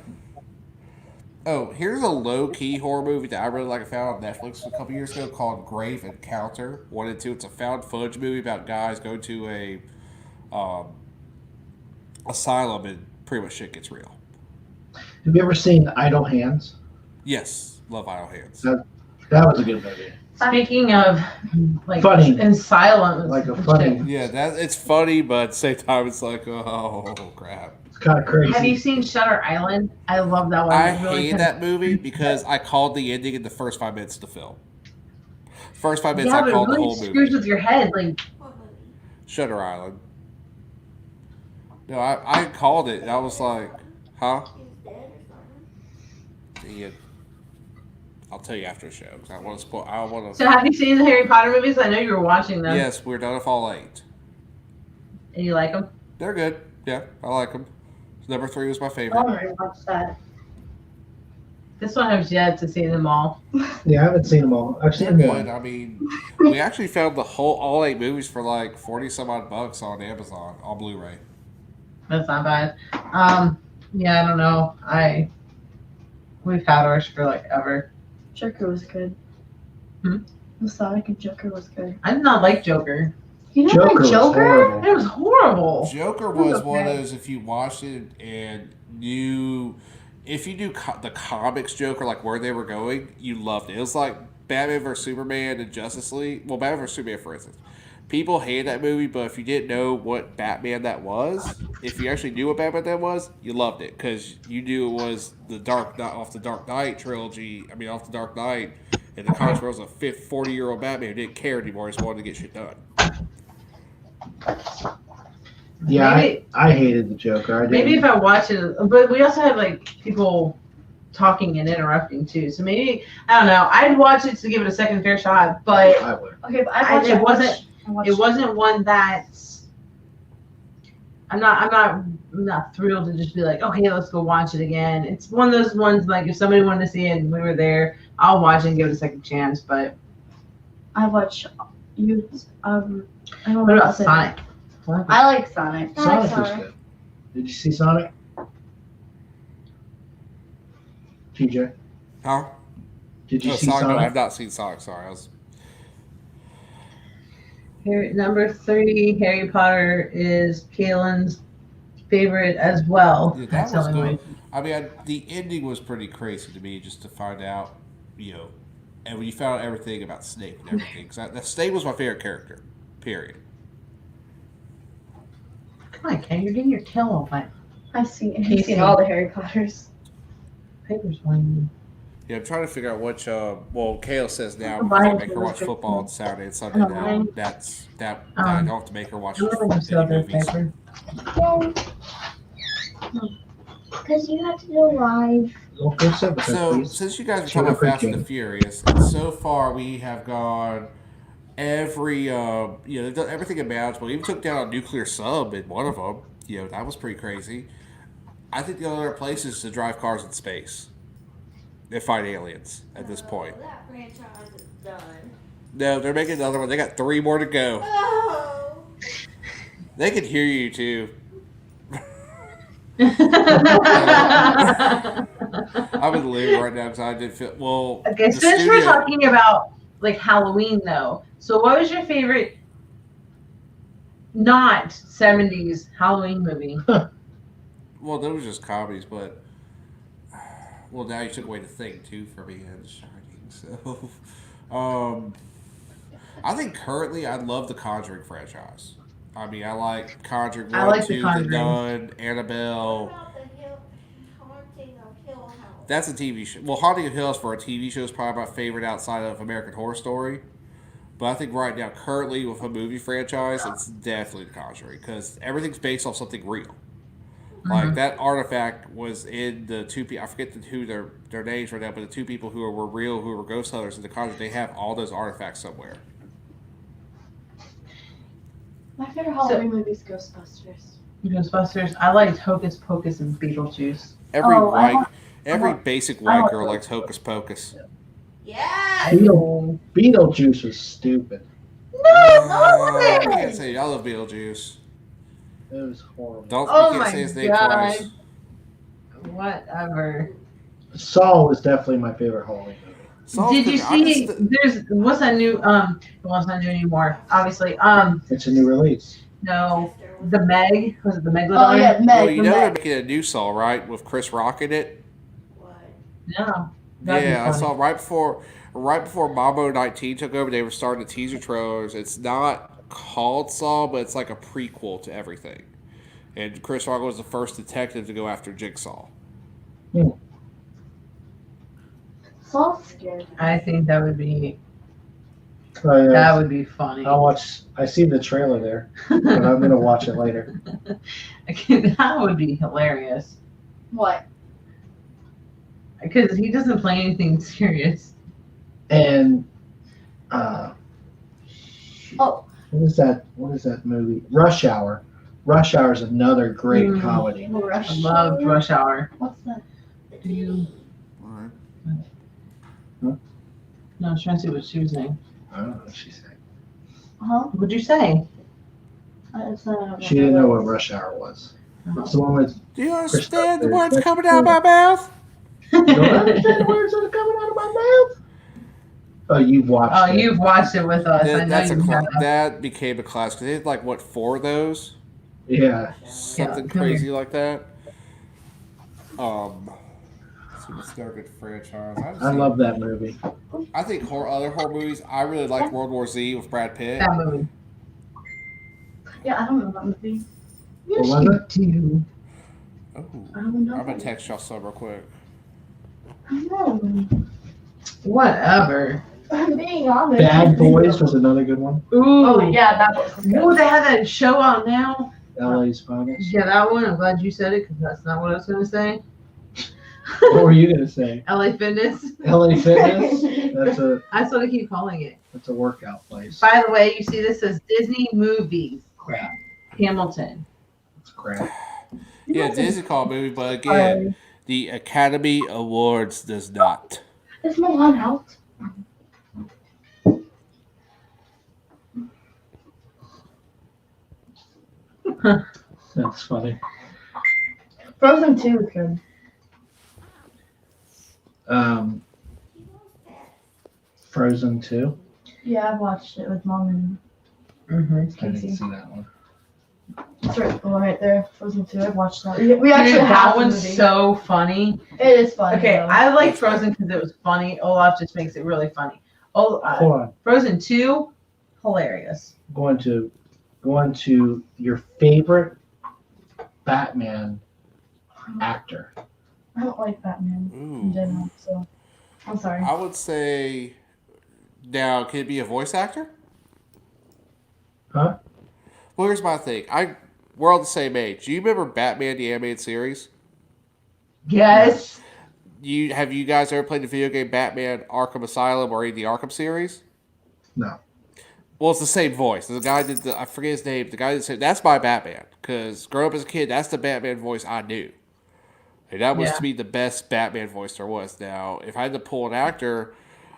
Oh, here's a low-key horror movie that I really like. I found on Netflix a couple years ago called Grave Encounter 1 and 2. It's a found footage movie about guys going to a asylum and pretty much shit gets real. Have you ever seen Idle Hands? Yes, love Idle Hands. That was a good movie. Speaking of funny and silent, funny. Yeah, it's funny, but at the same time, it's like, oh crap. It's kind of crazy. Have you seen Shutter Island? I love that one. I hate that movie because I called the ending in the first 5 minutes to film. First 5 minutes, I called the whole movie. Screws with your head, Shutter Island. No, I called it. I was like, huh? Ian. I'll tell you after the show because I want to spoil. I want So to. have you seen the Harry Potter movies? I know you were watching them. Yes, we're done with all 8. And you like them? They're good. Yeah, I like them. Number 3 was my I favorite. want to rewatch that. This one has yet to see them all. Yeah, I haven't seen them all. I've They're seen good. one. I mean, we actually found all 8 movies for like 40 some odd bucks on Amazon on Blu-ray. That's not bad. Yeah, I don't know. We've had ours for like ever. Joker was good. Hmm? The Sonic and Joker was good. I did not like Joker. You didn't like Was Joker? horrible. It was horrible. Joker It was was one of okay. those if you watched it and knew if you knew the comics Joker, like where they were going, you loved it. It was like Batman vs Superman and Justice League. Well, Batman vs Superman, for instance. People hated that movie, but if you didn't know what Batman that was, if you actually knew what Batman that was, you loved it because you knew it was the Dark Knight trilogy. I mean, off the Dark Knight, and the comics was a 40-year-old Batman who didn't care anymore. He just wanted to get shit done. Yeah, Maybe- I hated the Joker. I didn't. Maybe if I watch it, but we also have like people talking and interrupting too. So maybe I don't know. I'd watch it to give it a second fair shot, but I would. Okay, but I watched it I wasn't- watched it wasn't one that I'm not thrilled to just be like, okay, let's go watch it again. It's one of those ones like if somebody wanted to see it and we were there, I'll watch it and give it a second chance. But I watched you. I don't know what about else it- Sonic? I like Sonic. Sonic was Sonic. good. Did you see Sonic? TJ, Huh? did you No, see Sonic. No, Sonic? I've not seen Sonic. Sorry, I was. Number 3, Harry Potter is Kaylin's favorite as well. Yeah, that That's was the only good. way. I mean, the ending was pretty crazy to me, just to find out, and when you found out everything about Snape and everything, because Snape was my favorite character. Period. Come on, Ken, you're getting your tail off my I've seen Casey. all the Harry Potters. papers one. Yeah, I'm trying to figure out which. Well, Kale says now I'm because I buying make her those watch papers. football on Saturday and Sunday. I'm Now buying- I don't have to make her watch I'm gonna any sell their movies. paper. Because you have to go live. Well, go sit with us, So, please. since you guys are Sure, talking about Fast and appreciate the Furious, and so far we have gone every, they've done everything imaginable. We even took down a nuclear sub in one of them. That was pretty crazy. I think the other place is to drive cars in space and fight aliens at this point. That franchise is done. No, they're making another one. They got 3 more to go. Oh. They can hear you too. Okay, I'm in the living room right now because I did feel well. the since we're studio- talking about like Halloween though, so what was your favorite not 70s Halloween movie? Well, those were just comedies, but well, now you took away the thing too for me and Shining. So, I think currently I love the Conjuring franchise. I mean, I like Conjuring 1, I like The 2, The Conjuring. Nun, What Annabelle. about the Haunting of Hill House? That's a TV show. Well, Haunting of Hill House for a TV show is probably my favorite outside of American Horror Story. But I think right now, currently with a movie franchise, it's definitely The Conjuring because everything's based off something real. Like that artifact was in the 2 people. I forget who their names right now, but the 2 people who were real, who were ghost hunters in The Conjuring, they have all those artifacts somewhere. My favorite Halloween movie is Ghostbusters. Ghostbusters. I liked Hocus Pocus and Beetlejuice. Every Oh, I white, every want- basic I want wanker likes Hocus Pocus. Yes! Beetlejuice was stupid. I can't say I love Beetlejuice. It was horrible. Don't Oh you can't my say his name God. twice. Whatever. Saw was definitely my favorite Halloween movie. Saul's Did you good. I see? just- There's what's that new? Well, it's not new anymore. Obviously. It's a new release. No, the Meg was it the Megalodon? Oh yeah, Meg. well, you the know they're Meg. making a new Saul, right, with Chris Rock in it. What? No. That'd be Yeah, I funny. saw right before Mambo 19 took over. They were starting the teaser trailers. It's not called Saw, but it's like a prequel to everything. And Chris Rock was the first detective to go after Jigsaw. Saul's scary. I think that would be Oh, that yeah. would be funny. I see the trailer there, but I'm gonna watch it later. Okay, that would be hilarious. What? Because he doesn't play anything serious. And Oh. what is that movie? Rush Hour. Rush Hour is another great comedy. I loved Rush Hour. What's that? Do you? Alright. No, I was trying to see what she was saying. I don't know what she said. Huh? What'd you say? It's not. She didn't know what Rush Hour was. It's the one with. Do you understand the Christopher- words coming out of my mouth? You don't understand the words that are coming out of my mouth? Oh, you've watched Oh, it. you've watched it with us. I know That's you have. that became a classic. They had like what 4 of those, Yeah. something Yeah. crazy like that. Let's see what's their good franchise. I love that movie. I think other horror movies. I really like World War Z with Brad Pitt. That movie. Yeah, I don't know that movie. What was it? Do. Oh, I don't know. I'm gonna text y'all some real quick. I don't know. Whatever. I'm being honest. Bad Boys was another good one. Ooh. Oh yeah, that was good. Ooh, they have that show out now. LA's Finest. Yeah, that one. I'm glad you said it because that's not what I was going to say. What were you gonna say? LA Fitness. LA Fitness. That's what I keep calling it. That's a workout place. By the way, you see this says Disney Movies, Crap. Hamilton. It's crap. Yeah, Disney called movie, but again, the Academy Awards does not. Is Milan out? That's funny. Frozen 2 is good. Frozen 2. Yeah, I watched it with Mom and Mm-hmm. I didn't Casey. see that one. It's right, the one right there. Frozen 2. I watched that. We actually Dude, have that the one's movie. so funny. It is funny. Okay, though. I like Frozen because it was funny. Olaf just makes it really funny. Hold on. Frozen 2, hilarious. Going to your favorite Batman actor. I don't like Batman in Ooh. general, so I'm sorry. I would say. Now, can it be a voice actor? Huh? Well, here's my thing. We're all the same age. Do you remember Batman the animated series? Yes. Have you guys ever played the video game Batman Arkham Asylum or the Arkham series? No. Well, it's the same voice. The guy did I forget his name. The guy that said that's my Batman. Because growing up as a kid, that's the Batman voice I knew. And that was Yeah. to me the best Batman voice there was. Now, if I had to pull an actor,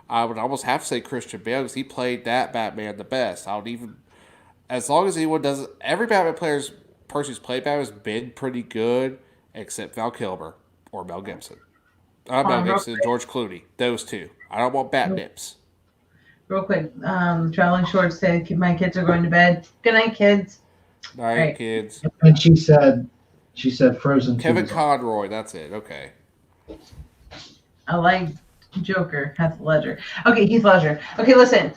I would almost have to say Christian Bale because he played that Batman the best. I would even, as long as anyone does, every Batman person who's played Batman has been pretty good, except Val Kilmer or Mel Gibson. Mel Gibson, George Clooney. Those two. I don't want Bat Nips. Real quick, Traveling Shorts said my kids are going to bed. Good night, kids. All right, Right. kids. And she said Frozen 2. Kevin was on. Conroy. That's it. Okay. I like Joker, Heath Ledger. Okay, Heath Ledger. Okay, listen.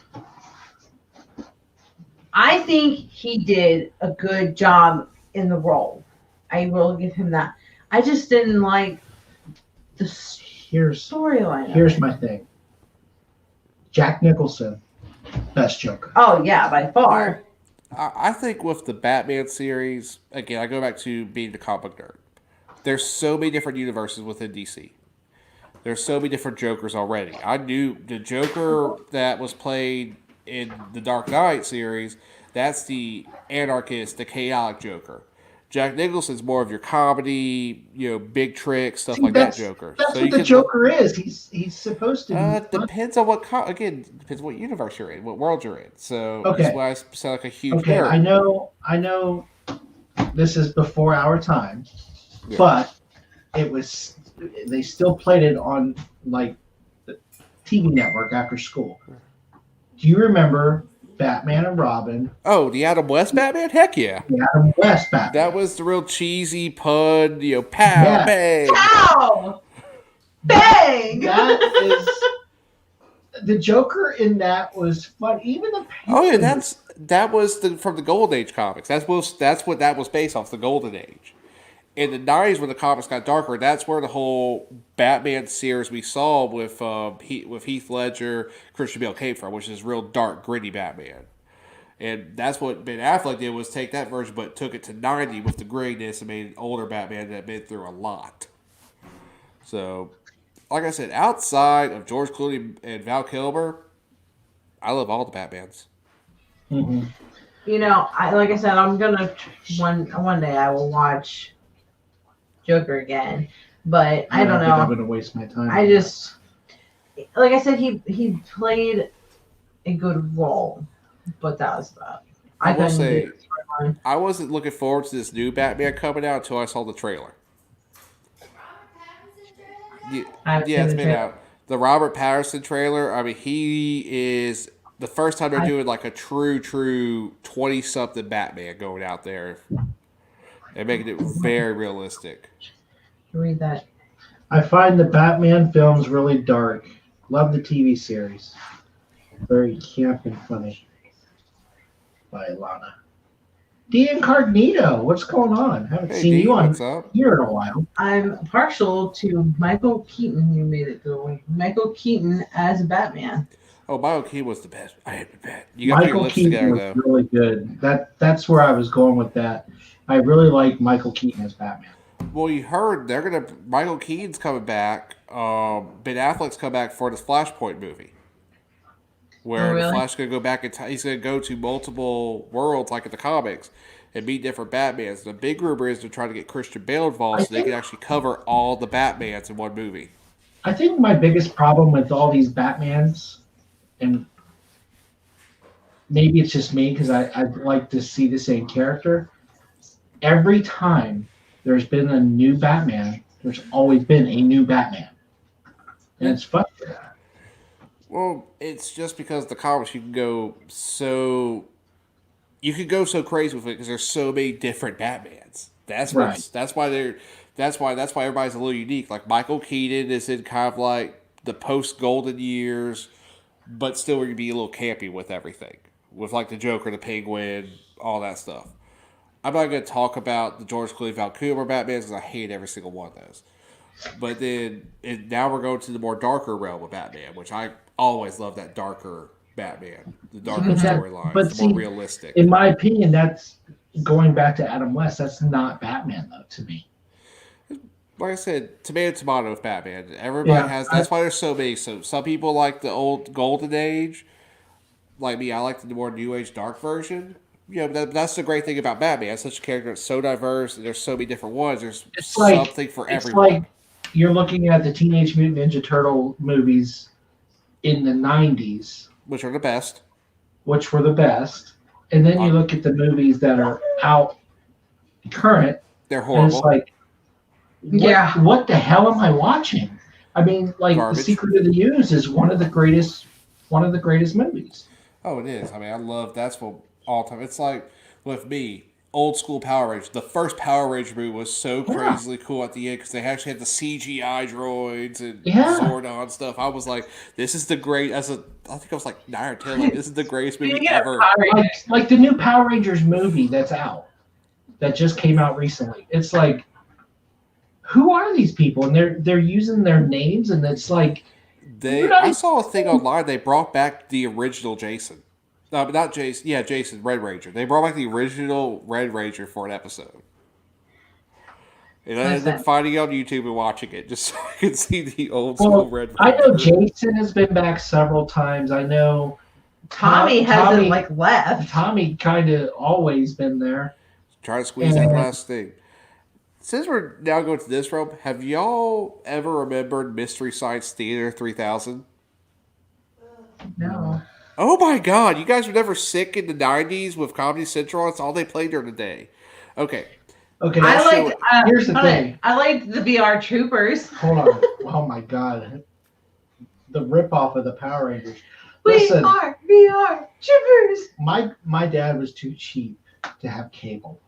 I think he did a good job in the role. I will give him that. I just didn't like the storyline. Here's my thing. Jack Nicholson, best Joker. Oh yeah, by far. I think with the Batman series, again, I go back to being the comic book nerd. There's so many different universes within DC. There's so many different Jokers already. I knew the Joker that was played in the Dark Knight series, that's the anarchist, the chaotic Joker. Jack Nicholson's more of your comedy, big tricks, stuff like that Joker. That's So what you the can Joker is. He's supposed to be. depends on depends what universe you're in, what world you're in. So Okay. that's why I sound like a huge Okay, nerd. I know this is before our time, Yeah. but they still played it on like the TV network after school. Do you remember Batman and Robin? Oh, the Adam West Batman? Heck yeah. The Adam West Batman. That was the real cheesy pun, pow, Yeah. bang. Ow! Bang! That is the Joker in that was fun. Even the Oh yeah, Penguin that was from the Golden Age comics. That's what that was based off, the Golden Age. In the 90s, when the comics got darker, that's where the whole Batman series we saw with Heath Ledger, Christian Bale came from, which is real dark, gritty Batman. And that's what Ben Affleck did, was take that version, but took it to 90 with the grittiness and made an older Batman that been through a lot. So, like I said, outside of George Clooney and Val Kilmer, I love all the Batmans. Mm-hmm. You know, like I said, I'm gonna one day I will watch Joker again, but I don't think I'm know. gonna waste my time. I just, like I said, he played a good role, but that was about. I will couldn't say, do the storyline. I wasn't looking forward to this new Batman coming out until I saw the trailer. Yeah, I haven't yeah, seen it's the been trailer. out. The Robert Pattinson trailer. I mean, he is the first time they're doing like a true 20-something Batman going out there and making it very realistic. Read that. I find the Batman films really dark. Love the TV series. Very camp and funny. By Lana. D Incognito, what's going on? Haven't Hey, seen D, you on what's up? here in a while. I'm partial to Michael Keaton. You made it go away. Michael Keaton as Batman. Oh, Michael Keaton was the best. I had the best. You got to put your Michael lips Keaton together, was though. really good. That's where I was going with that. I really like Michael Keaton as Batman. Well, you heard they're gonna. Michael Keaton's coming back. Ben Affleck's coming back for this Flashpoint movie, where Oh, really? the Flash is gonna go back in time. He's gonna go to multiple worlds, like in the comics, and meet different Batmans. The big rumor is they're trying to get Christian Bale involved so they can actually cover all the Batmans in one movie. I think my biggest problem with all these Batmans, and maybe it's just me because I'd like to see the same character. Every time there's been a new Batman, there's always been a new Batman. And it's frustrating. Well, it's just because the comics you can go so crazy with it because there's so many different Batmans. That's Right. what's that's why everybody's a little unique. Like Michael Keaton is in kind of like the post Golden years, but still we're gonna be a little campy with everything. With like the Joker, the Penguin, all that stuff. I'm not gonna talk about the George Clooney Val Kilmer Batmans because I hate every single one of those. But then now we're going to the more darker realm of Batman, which I always love that darker Batman, the darker storylines, but the see, more realistic. In my opinion, that's going back to Adam West. That's not Batman, though, to me. Like I said, tomato with Batman. Everybody has. That's why there's so many. So some people like the old Golden Age. Like me, I like the more New Age dark version. Yeah, that's the great thing about Batman. It's such a character that's so diverse, and there's so many different ones. There's something for everyone. It's like you're looking at the Teenage Mutant Ninja Turtle movies in the 90s, which are the best. Which were the best. And then you look at the movies that are out current. They're horrible. And it's like, what the hell am I watching? I mean, like Garbage. The Secret of the Use is one of the greatest movies. Oh, it is. I mean, I love that's what all time. It's like with me, old school Power Rangers. The first Power Ranger movie was so crazily cool at the end because they actually had the CGI droids and Zordon stuff. I was like, this is the great. I think I was like 9 or 10. Like, this is the greatest movie ever. Like the new Power Rangers movie that's out, that just came out recently. It's like, who are these people? And they're using their names, and it's like, I saw a thing online. They brought back the original Jason. No, but not Jason. Yeah, Jason, Red Ranger. They brought back the original Red Ranger for an episode. And I ended up finding it on YouTube and watching it just so I could see the old school Red Ranger. I know Jason has been back several times. I know Tommy hasn't left. Tommy kind of always been there. Trying to squeeze that last thing. Since we're now going to this realm, have y'all ever remembered Mystery Science Theater 3000? No. Oh my god, you guys were never sick in the 90s with Comedy Central? That's all they played during the day. Okay. Here's the thing. I liked the VR Troopers. Hold on. Oh my god. The ripoff of the Power Rangers. We are VR Troopers. My dad was too cheap to have cable.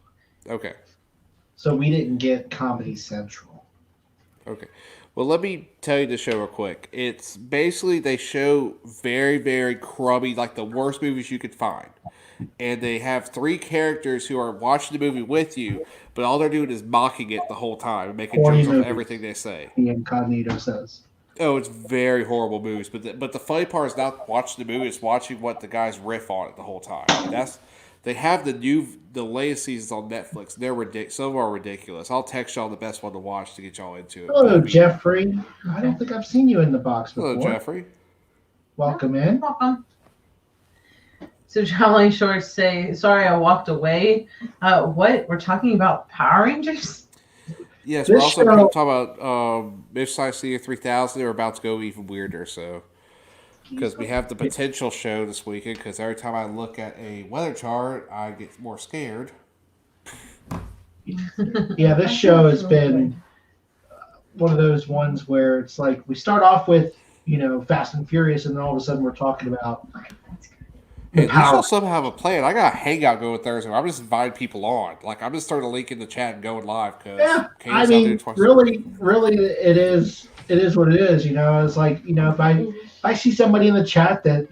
Okay. So we didn't get Comedy Central. Okay. Well, let me tell you the show real quick. It's basically they show very, very crummy, like the worst movies you could find. And they have 3 characters who are watching the movie with you, but all they're doing is mocking it the whole time and making jokes of everything they say. The Incognito says. Oh, it's very horrible movies. But the funny part is not watching the movie; it's watching what the guys riff on it the whole time. They have the latest seasons on Netflix. They're ridiculous. Some are ridiculous. I'll text y'all the best one to watch to get y'all into it. Hello, Jeffrey. I don't think I've seen you in the box before. Hello, Jeffrey. Welcome in. Welcome. So Traveling Shorts say, sorry I walked away. What? We're talking about Power Rangers? Yes, This we're also show- talking about Midlife Crazy 3000. They're about to go even weirder, so because we have the potential show this weekend. Because every time I look at a weather chart, I get more scared. Yeah, this show has been one of those ones where it's like we start off with, Fast and Furious, and then all of a sudden we're talking about Hey, the at least power. I'll somehow have a plan. I got a hangout going Thursday. I'm just inviting people on. Like I'm just starting to link in the chat and going live because Yeah, I mean, really, it is what it is. It's like, if I see somebody in the chat that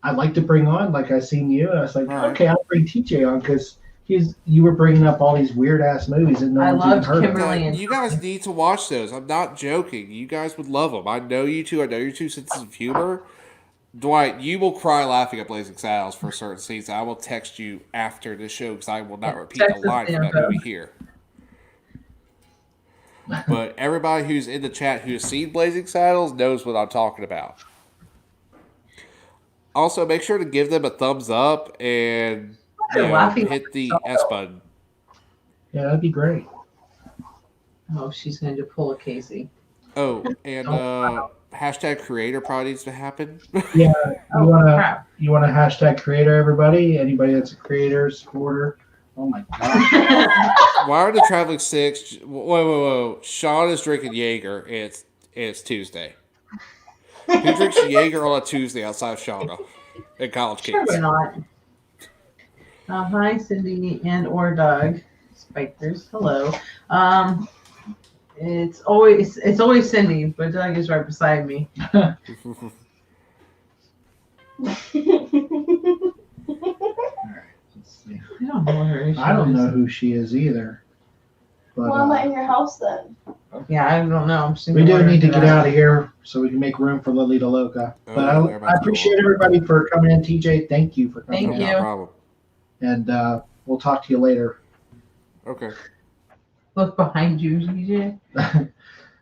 I'd like to bring on, like I seen you, and I was like, All right. okay, I'll bring TJ on because you were bringing up all these weird ass movies and no I one's even loved heard of. Kimberly. You guys need to watch those. I'm not joking. You guys would love them. I know you two. I know your two senses of humor. Dwight, you will cry laughing at Blazing Saddles for certain scenes. I will text you after the show because I will not repeat the Text us line the from that info. movie here. But everybody who's in the chat who has seen Blazing Saddles knows what I'm talking about. Also, make sure to give them a thumbs up and They're laughing hit the at S button. Yeah, that'd be great. Oh, she's going to pull a Casey. Oh, and hashtag creator probably needs to happen. Yeah, Oh, crap. you wanna hashtag creator, everybody? Anybody that's a creator, supporter? Oh my gosh. Why are the traveling six? Whoa. Sean is drinking Jaeger. It's Tuesday. Who drinks Jaeger on a Tuesday outside of Shauna and college Sure, kids? why not? Hi, Cindy and or Doug. Spikers, hello. It's always Cindy, but Doug is right beside me. Let's see. I don't know her. I don't know who she is either. But, Why am I in your house then? Yeah, I don't know. I'm just we do gonna need to order get that. out of here so we can make room for Lolita Loca. Oh, But yeah, they're I about to appreciate go on. everybody for coming in. TJ, thank you for coming Thank in. you. No problem. And we'll talk to you later. Okay. Look behind you, DJ.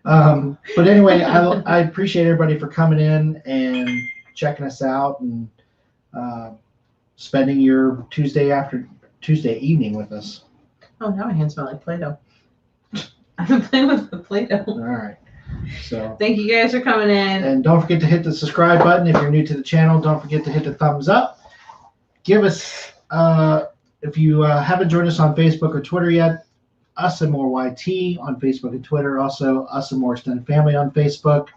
But anyway, I appreciate everybody for coming in and checking us out and spending your Tuesday evening with us. Oh, now my hands smell like Play-Doh. I've been playing with the Play-Doh. All right. So, Thank you guys for coming in. and don't forget to hit the subscribe button if you're new to the channel. Don't forget to hit the thumbs up. Give us, if you haven't joined us on Facebook or Twitter yet, UsandMoreYT on Facebook and Twitter. Also, UsandMoreYT Family on Facebook.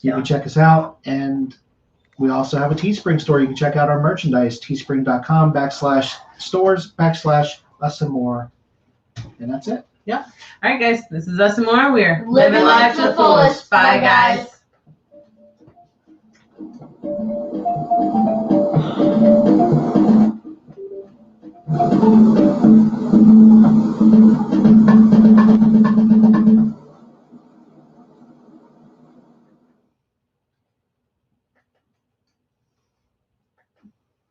You can check us out. And we also have a Teespring store. You can check out our merchandise, teespring.com/stores/UsandMore. And that's it. All right, guys. This is Us and More. We're Living life to the fullest. Bye, Bye, guys.